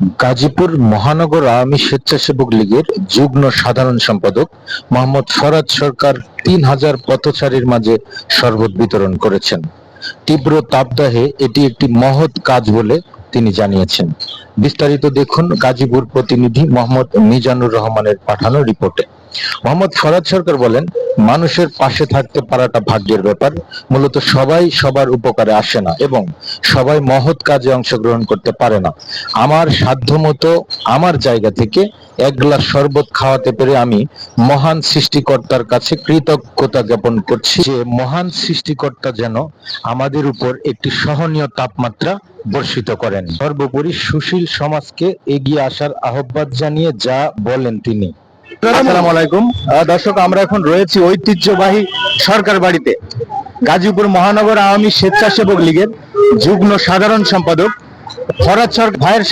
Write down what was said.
গাজীপুর মহানগর আওয়ামী স্বেচ্ছাসেবক লীগের যুগ্ম সাধারণ সম্পাদক মোহাম্মদ ফরহাদ সরকার ৩,০০০ পথচারীর মাঝে শরবত বিতরণ করেছেন। তীব্র তাপদাহে এটি একটি মহৎ কাজ বলে তিনি জানিয়েছেন। বিস্তারিত দেখুন গাজীপুর প্রতিনিধি মোহাম্মদ মিজানুর রহমানের পাঠানো রিপোর্টে। মোহাম্মদ ফরহাদ সরকার বলেন, মানুষের পাশে থাকতে পারাটা ভাগ্যের ব্যাপার। মূলত সবাই সবার উপকারে আসে না এবং সবাই মহৎ কাজে অংশগ্রহণ করতে পারে না। আমার সাধ্যমতো আমার জায়গা থেকে এক গ্লাস শরবত খাওয়াতে পেরে আমি মহান সৃষ্টিকর্তার কাছে কৃতজ্ঞতা জ্ঞাপন করছি যে মহান সৃষ্টিকর্তা যেন আমাদের উপর একটি সহনীয় তাপমাত্রা বর্ষিত করেন। সর্বোপরি সুশীল সমাজকে এগিয়ে আসার আহ্বান জানিয়ে যা বলেন তিনি। আসসালামু আলাইকুম দর্শক, আমরা এখন রয়েছি ঐতিহ্যবাহী সরকার বাড়িতে। গাজীপুর মহানগর আওয়ামী স্বেচ্ছাসেবক লীগের যুগ্ম সাধারণ সম্পাদক ফরহাদ সরকার ভাইয়ের